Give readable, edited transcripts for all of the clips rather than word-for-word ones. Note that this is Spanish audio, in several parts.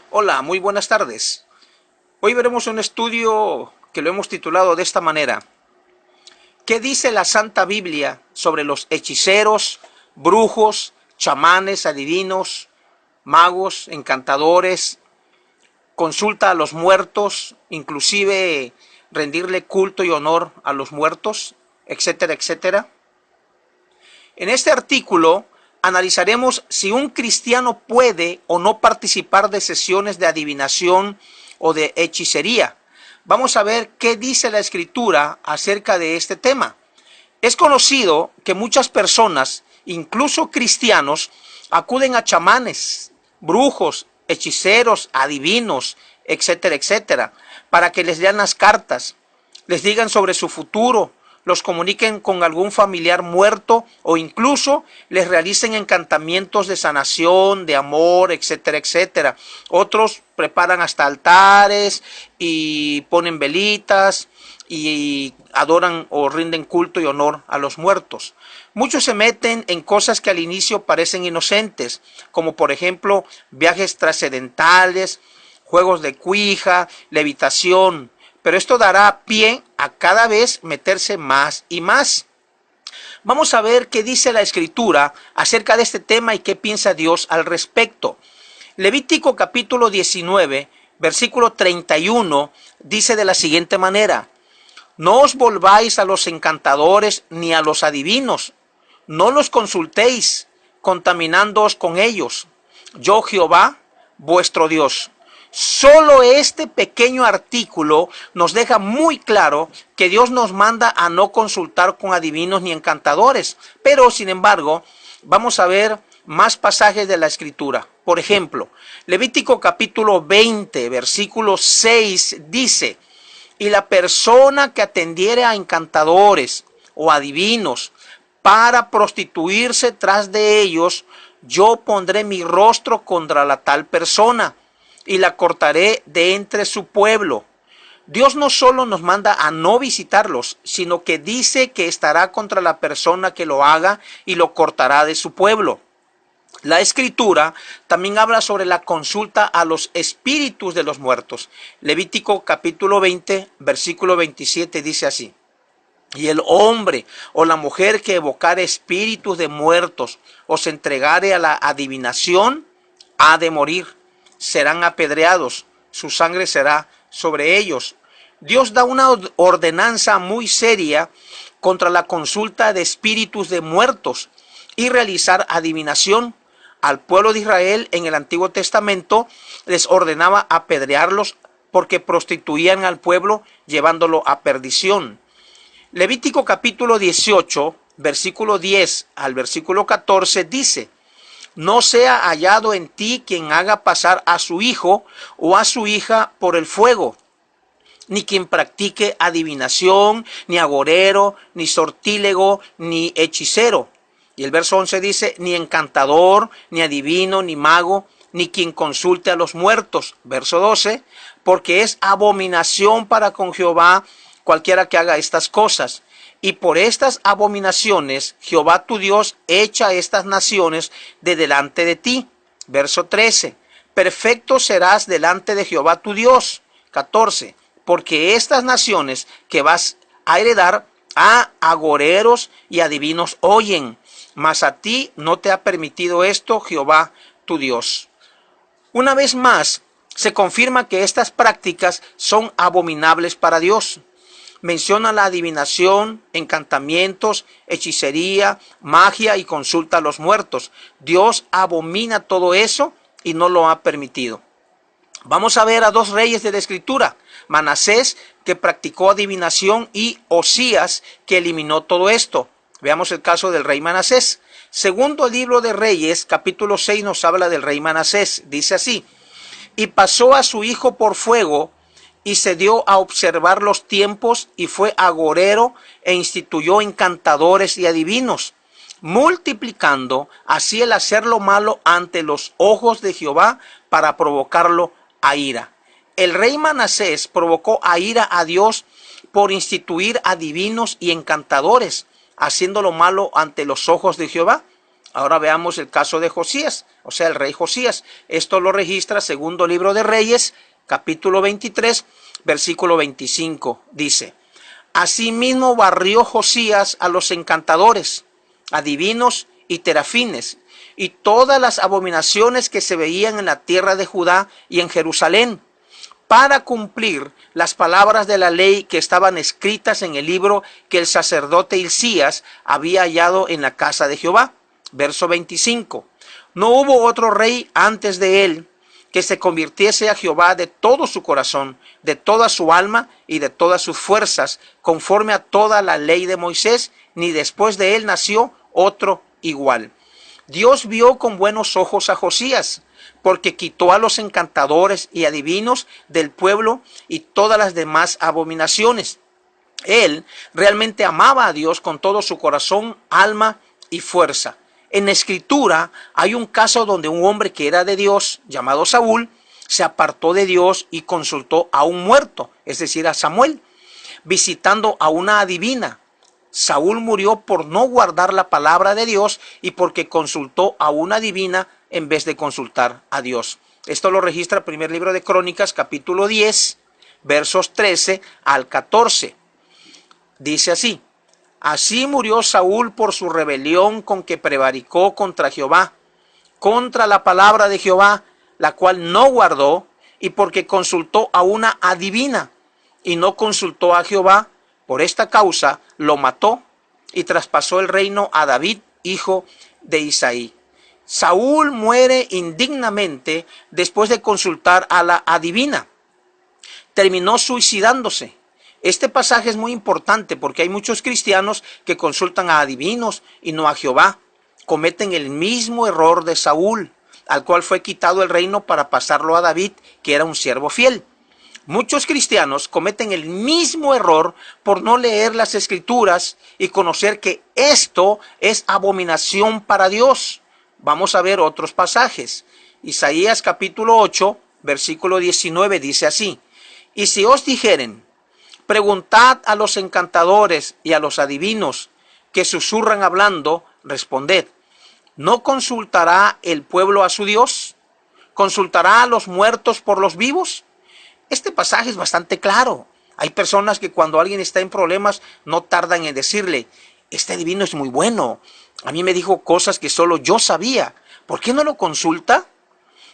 Hola, muy buenas tardes. Hoy veremos un estudio que lo hemos titulado de esta manera. ¿Qué dice la Santa Biblia sobre los hechiceros, brujos, chamanes, adivinos, magos, encantadores, consulta a los muertos, inclusive rendirle culto y honor a los muertos, etcétera, etcétera? En este artículo analizaremos si un cristiano puede o no participar de sesiones de adivinación o de hechicería. Vamos a ver qué dice la Escritura acerca de este tema. Es conocido que muchas personas, incluso cristianos, acuden a chamanes, brujos, hechiceros, adivinos, etcétera, etcétera, para que les lean las cartas, les digan sobre su futuro, los comuniquen con algún familiar muerto o incluso les realicen encantamientos de sanación, de amor, etcétera, etcétera. Otros preparan hasta altares y ponen velitas y adoran o rinden culto y honor a los muertos. Muchos se meten en cosas que al inicio parecen inocentes, como por ejemplo viajes trascendentales, juegos de cuija, levitación, pero esto dará pie a cada vez meterse más y más. Vamos a ver qué dice la Escritura acerca de este tema y qué piensa Dios al respecto. Levítico capítulo 19, versículo 31, dice de la siguiente manera: no os volváis a los encantadores ni a los adivinos, no los consultéis, contaminándoos con ellos. Yo, Jehová, vuestro Dios. Solo este pequeño artículo nos deja muy claro que Dios nos manda a no consultar con adivinos ni encantadores. Pero, sin embargo, vamos a ver más pasajes de la Escritura. Por ejemplo, Levítico capítulo 20, versículo 6 dice: y la persona que atendiere a encantadores o adivinos para prostituirse tras de ellos, yo pondré mi rostro contra la tal persona y la cortaré de entre su pueblo. Dios no solo nos manda a no visitarlos, sino que dice que estará contra la persona que lo haga y lo cortará de su pueblo. La Escritura también habla sobre la consulta a los espíritus de los muertos. Levítico capítulo 20, versículo 27 dice así: y el hombre o la mujer que evocare espíritus de muertos o se entregare a la adivinación, ha de morir. Serán apedreados, su sangre será sobre ellos. Dios da una ordenanza muy seria contra la consulta de espíritus de muertos y realizar adivinación. Al pueblo de Israel en el Antiguo Testamento les ordenaba apedrearlos porque prostituían al pueblo llevándolo a perdición. Levítico capítulo 18, versículo 10 al versículo 14 dice: no sea hallado en ti quien haga pasar a su hijo o a su hija por el fuego, ni quien practique adivinación, ni agorero, ni sortílego, ni hechicero. Y el verso 11 dice: ni encantador, ni adivino, ni mago, ni quien consulte a los muertos. Verso 12: porque es abominación para con Jehová cualquiera que haga estas cosas. Y por estas abominaciones Jehová tu Dios echa estas naciones de delante de ti. Verso 13: perfecto serás delante de Jehová tu Dios. 14: porque estas naciones que vas a heredar a agoreros y adivinos oyen, mas a ti no te ha permitido esto Jehová tu Dios. Una vez más, se confirma que estas prácticas son abominables para Dios. Menciona la adivinación, encantamientos, hechicería, magia y consulta a los muertos. Dios abomina todo eso y no lo ha permitido. Vamos a ver a dos reyes de la Escritura: Manasés, que practicó adivinación, y Osías, que eliminó todo esto. Veamos el caso del rey Manasés. Segundo libro de Reyes, capítulo 6, nos habla del rey Manasés. Dice así: y pasó a su hijo por fuego, y se dio a observar los tiempos, y fue agorero, e instituyó encantadores y adivinos, multiplicando así el hacer lo malo ante los ojos de Jehová para provocarlo a ira. El rey Manasés provocó a ira a Dios por instituir adivinos y encantadores, haciendo lo malo ante los ojos de Jehová. Ahora veamos el caso de Josías, o sea, el rey Josías. Esto lo registra segundo libro de Reyes, capítulo 23, versículo 25. Dice: asimismo barrió Josías a los encantadores, adivinos y terafines, y todas las abominaciones que se veían en la tierra de Judá y en Jerusalén, para cumplir las palabras de la ley que estaban escritas en el libro que el sacerdote Hilcías había hallado en la casa de Jehová. Verso 25. No hubo otro rey antes de él que se convirtiese a Jehová de todo su corazón, de toda su alma y de todas sus fuerzas, conforme a toda la ley de Moisés, ni después de él nació otro igual. Dios vio con buenos ojos a Josías, porque quitó a los encantadores y adivinos del pueblo y todas las demás abominaciones. Él realmente amaba a Dios con todo su corazón, alma y fuerza. En la Escritura hay un caso donde un hombre que era de Dios, llamado Saúl, se apartó de Dios y consultó a un muerto, es decir, a Samuel, visitando a una adivina. Saúl murió por no guardar la palabra de Dios y porque consultó a una adivina en vez de consultar a Dios. Esto lo registra el primer libro de Crónicas, capítulo 10, versos 13 al 14. Dice así: así murió Saúl por su rebelión con que prevaricó contra Jehová, contra la palabra de Jehová, la cual no guardó, y porque consultó a una adivina y no consultó a Jehová. Por esta causa lo mató y traspasó el reino a David, hijo de Isaí. Saúl muere indignamente después de consultar a la adivina. Terminó suicidándose. Este pasaje es muy importante porque hay muchos cristianos que consultan a adivinos y no a Jehová. Cometen el mismo error de Saúl, al cual fue quitado el reino para pasarlo a David, que era un siervo fiel. Muchos cristianos cometen el mismo error por no leer las Escrituras y conocer que esto es abominación para Dios. Vamos a ver otros pasajes. Isaías capítulo 8, versículo 19 dice así: y si os dijeren, preguntad a los encantadores y a los adivinos que susurran hablando, responded, ¿no consultará el pueblo a su Dios? ¿Consultará a los muertos por los vivos? Este pasaje es bastante claro. Hay personas que cuando alguien está en problemas no tardan en decirle: este adivino es muy bueno, a mí me dijo cosas que solo yo sabía, ¿por qué no lo consulta?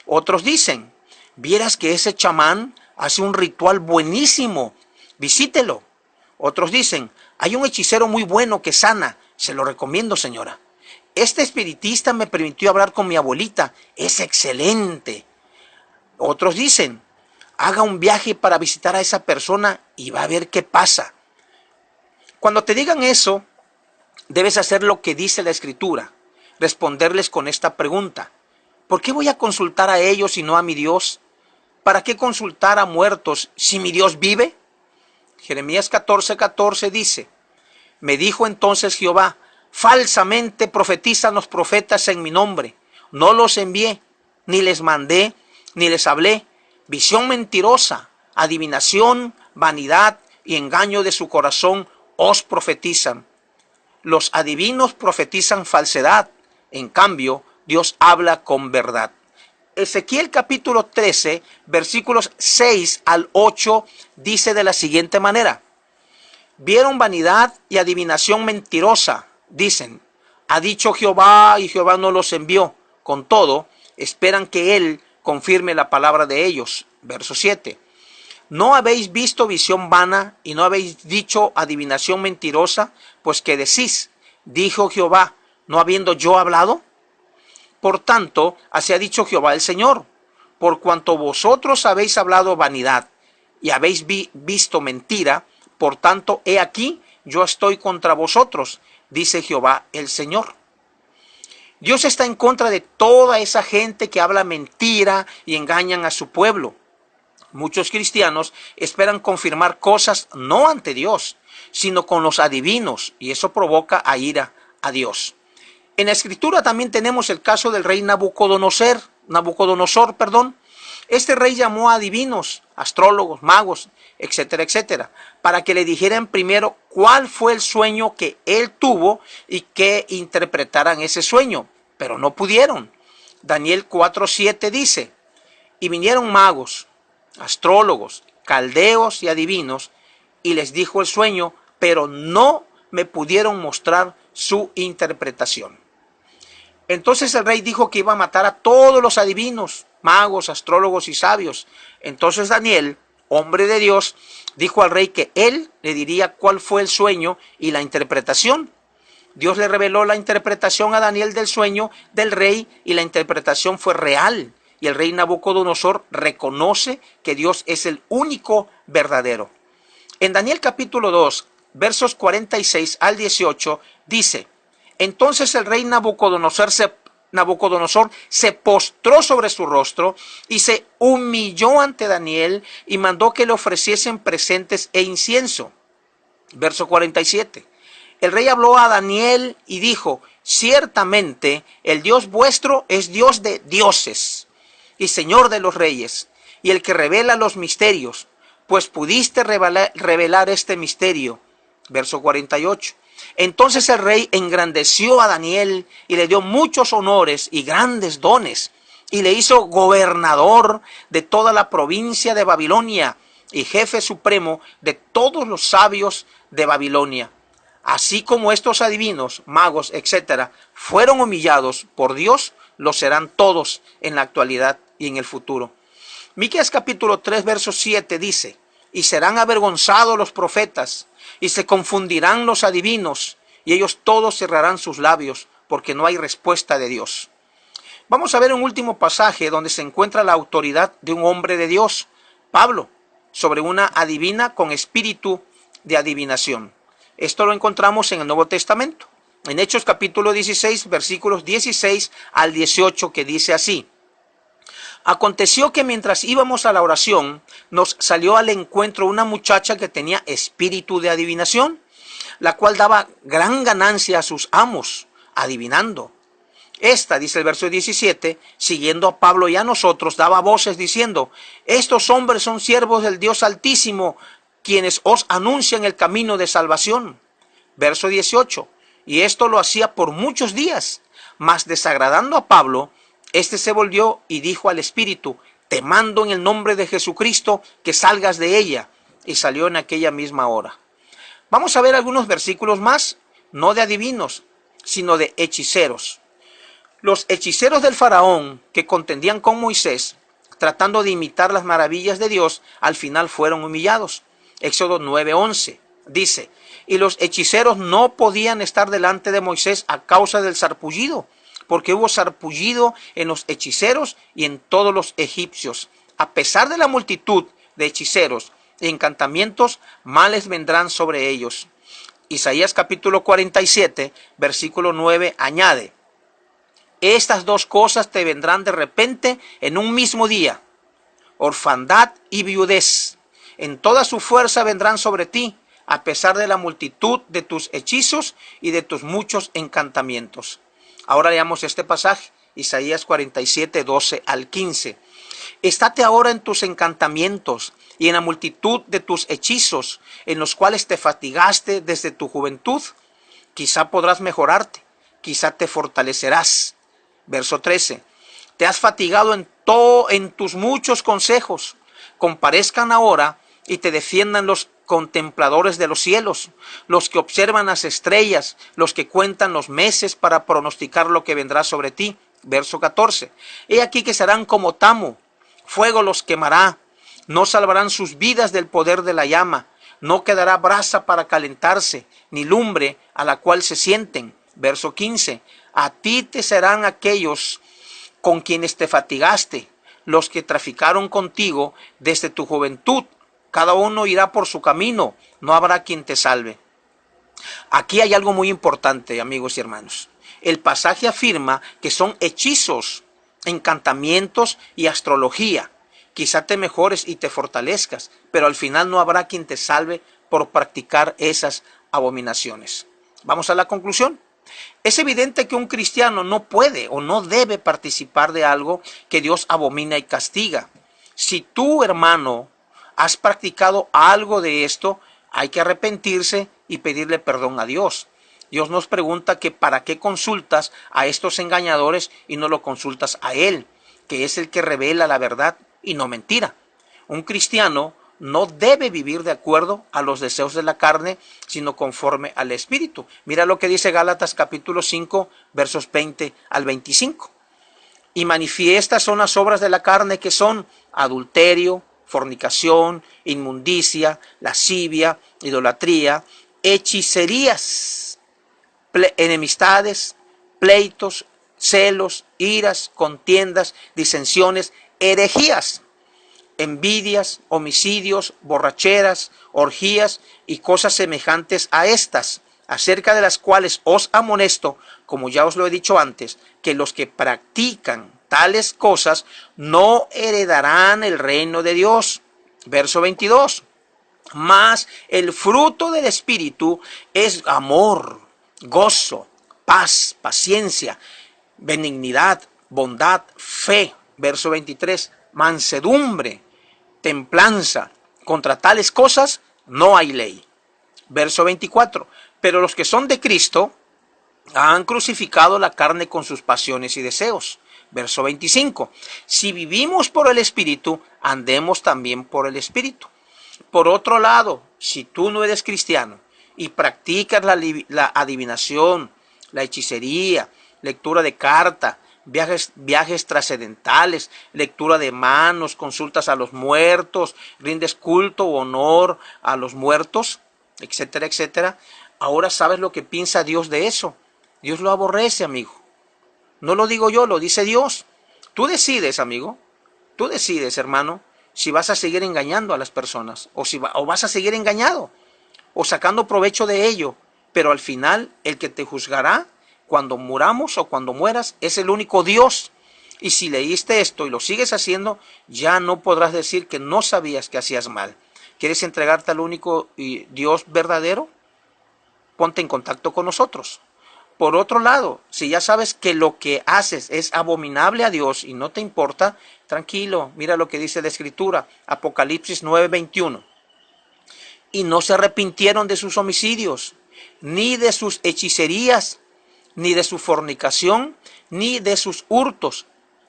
Otros dicen: vieras que ese chamán hace un ritual buenísimo, visítelo. Otros dicen: hay un hechicero muy bueno que sana, se lo recomiendo, señora. Este espiritista me permitió hablar con mi abuelita, es excelente. Otros dicen: haga un viaje para visitar a esa persona y va a ver qué pasa. Cuando te digan eso, debes hacer lo que dice la Escritura, responderles con esta pregunta: ¿por qué voy a consultar a ellos y no a mi Dios? ¿Para qué consultar a muertos si mi Dios vive? Jeremías 14:14 dice: me dijo entonces Jehová, falsamente profetizan los profetas en mi nombre, no los envié, ni les mandé, ni les hablé. Visión mentirosa, adivinación, vanidad y engaño de su corazón os profetizan. Los adivinos profetizan falsedad, en cambio Dios habla con verdad. Ezequiel capítulo 13, versículos 6 al 8 dice de la siguiente manera: vieron vanidad y adivinación mentirosa, dicen, ha dicho Jehová y Jehová no los envió. Con todo, esperan que Él confirme la palabra de ellos. Verso 7. ¿No habéis visto visión vana y no habéis dicho adivinación mentirosa? Pues que decís, dijo Jehová, ¿no habiendo yo hablado? Por tanto, así ha dicho Jehová el Señor, por cuanto vosotros habéis hablado vanidad y habéis visto mentira, por tanto, he aquí, yo estoy contra vosotros, dice Jehová el Señor. Dios está en contra de toda esa gente que habla mentira y engañan a su pueblo. Muchos cristianos esperan confirmar cosas no ante Dios, sino con los adivinos, y eso provoca a ira a Dios. En la Escritura también tenemos el caso del rey Nabucodonosor. Este rey llamó a adivinos, astrólogos, magos, etcétera, etcétera, para que le dijeran primero cuál fue el sueño que él tuvo y que interpretaran ese sueño. pero no pudieron. Daniel 4:7 dice, y vinieron magos, astrólogos, caldeos y adivinos, y les dijo el sueño, pero no me pudieron mostrar su interpretación. Entonces el rey dijo que iba a matar a todos los adivinos, magos, astrólogos y sabios. Entonces Daniel, hombre de Dios, dijo al rey que él le diría cuál fue el sueño y la interpretación. Dios le reveló la interpretación a Daniel del sueño del rey y la interpretación fue real. Y el rey Nabucodonosor reconoce que Dios es el único verdadero. En Daniel capítulo 2, versos 46 al 18, dice, entonces el rey Nabucodonosor se postró sobre su rostro y se humilló ante Daniel y mandó que le ofreciesen presentes e incienso. Verso 47. El rey habló a Daniel y dijo, ciertamente el Dios vuestro es Dios de dioses y Señor de los reyes, y el que revela los misterios, pues pudiste revelar este misterio. Verso 48. Entonces el rey engrandeció a Daniel y le dio muchos honores y grandes dones, y le hizo gobernador de toda la provincia de Babilonia y jefe supremo de todos los sabios de Babilonia. Así como estos adivinos, magos, etcétera, fueron humillados por Dios, lo serán todos en la actualidad y en el futuro. Miqueas capítulo 3, verso 7 dice, y serán avergonzados los profetas, y se confundirán los adivinos, y ellos todos cerrarán sus labios, porque no hay respuesta de Dios. Vamos a ver un último pasaje donde se encuentra la autoridad de un hombre de Dios, Pablo, sobre una adivina con espíritu de adivinación. Esto lo encontramos en el Nuevo Testamento, en Hechos capítulo 16, versículos 16 al 18, que dice así. Aconteció que mientras íbamos a la oración, nos salió al encuentro una muchacha que tenía espíritu de adivinación, la cual daba gran ganancia a sus amos, adivinando. Esta, dice el verso 17, siguiendo a Pablo y a nosotros, daba voces diciendo, estos hombres son siervos del Dios Altísimo, quienes os anuncian el camino de salvación. Verso 18, y esto lo hacía por muchos días, mas desagradando a Pablo, este se volvió y dijo al espíritu, te mando en el nombre de Jesucristo que salgas de ella. Y salió en aquella misma hora. Vamos a ver algunos versículos más, no de adivinos, sino de hechiceros. Los hechiceros del faraón que contendían con Moisés, tratando de imitar las maravillas de Dios, al final fueron humillados. Éxodo 9:11 dice, y los hechiceros no podían estar delante de Moisés a causa del sarpullido, porque hubo sarpullido en los hechiceros y en todos los egipcios. A pesar de la multitud de hechiceros y encantamientos, males vendrán sobre ellos. Isaías capítulo 47, versículo 9 añade, estas dos cosas te vendrán de repente en un mismo día, orfandad y viudez. En toda su fuerza vendrán sobre ti, a pesar de la multitud de tus hechizos y de tus muchos encantamientos. Ahora leamos este pasaje, Isaías 47, 12 al 15. Estate ahora en tus encantamientos y en la multitud de tus hechizos, en los cuales te fatigaste desde tu juventud. Quizá podrás mejorarte, quizá te fortalecerás. Verso 13. Te has fatigado en tus muchos consejos. Comparezcan ahora y te defiendan los contempladores de los cielos, los que observan las estrellas, los que cuentan los meses para pronosticar lo que vendrá sobre ti. Verso 14. He aquí que serán como tamo, fuego los quemará, no salvarán sus vidas del poder de la llama, no quedará brasa para calentarse, ni lumbre a la cual se sienten. Verso 15. A ti te serán aquellos con quienes te fatigaste, los que traficaron contigo desde tu juventud. Cada uno irá por su camino, no habrá quien te salve. Aquí hay algo muy importante, amigos y hermanos. El pasaje afirma que son hechizos, encantamientos y astrología. Quizá te mejores y te fortalezcas, pero al final no habrá quien te salve por practicar esas abominaciones. Vamos a la conclusión. Es evidente que un cristiano no puede o no debe participar de algo que Dios abomina y castiga. Si tú, hermano, has practicado algo de esto, hay que arrepentirse y pedirle perdón a Dios. Dios nos pregunta que para qué consultas a estos engañadores y no lo consultas a Él, que es el que revela la verdad y no mentira. Un cristiano no debe vivir de acuerdo a los deseos de la carne, sino conforme al Espíritu. Mira lo que dice Gálatas capítulo 5, versos 20 al 25. Y manifiestas son las obras de la carne, que son adulterio, fornicación, inmundicia, lascivia, idolatría, hechicerías, enemistades, pleitos, celos, iras, contiendas, disensiones, herejías, envidias, homicidios, borracheras, orgías y cosas semejantes a estas, acerca de las cuales os amonesto, como ya os lo he dicho antes, que los que practican tales cosas no heredarán el reino de Dios. Verso 22. Mas el fruto del Espíritu es amor, gozo, paz, paciencia, benignidad, bondad, fe. Verso 23. Mansedumbre, templanza. Contra tales cosas no hay ley. Verso 24. Pero los que son de Cristo han crucificado la carne con sus pasiones y deseos. Verso 25. Si vivimos por el Espíritu, andemos también por el Espíritu. Por otro lado, si tú no eres cristiano y practicas la adivinación, la hechicería, lectura de carta, viajes trascendentales, lectura de manos, consultas a los muertos, rindes culto o honor a los muertos, etcétera, etcétera, ahora sabes lo que piensa Dios de eso. Dios lo aborrece, amigo. No lo digo yo, lo dice Dios. Tú decides, amigo. Tú decides, hermano, si vas a seguir engañando a las personas o vas a seguir engañado o sacando provecho de ello. Pero al final, el que te juzgará cuando muramos o cuando mueras es el único Dios. Y si leíste esto y lo sigues haciendo, ya no podrás decir que no sabías que hacías mal. ¿Quieres entregarte al único Dios verdadero? Ponte en contacto con nosotros. Por otro lado, si ya sabes que lo que haces es abominable a Dios y no te importa, tranquilo, mira lo que dice la Escritura, Apocalipsis 9:21. Y no se arrepintieron de sus homicidios, ni de sus hechicerías, ni de su fornicación, ni de sus hurtos.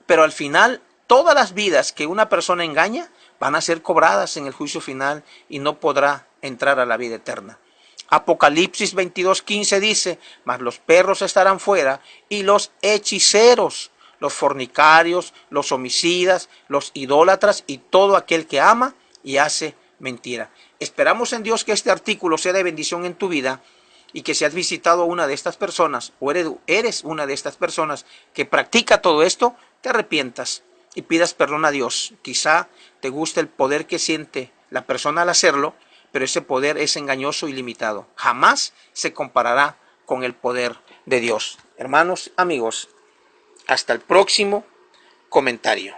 Pero al final, todas las vidas que una persona engaña van a ser cobradas en el juicio final y no podrá entrar a la vida eterna. Apocalipsis 22:15 dice, mas los perros estarán fuera y los hechiceros, los fornicarios, los homicidas, los idólatras y todo aquel que ama y hace mentira. Esperamos en Dios que este artículo sea de bendición en tu vida y que si has visitado a una de estas personas o eres una de estas personas que practica todo esto, te arrepientas y pidas perdón a Dios. Quizá te guste el poder que siente la persona al hacerlo, pero ese poder es engañoso y limitado. Jamás se comparará con el poder de Dios. Hermanos, amigos, hasta el próximo comentario.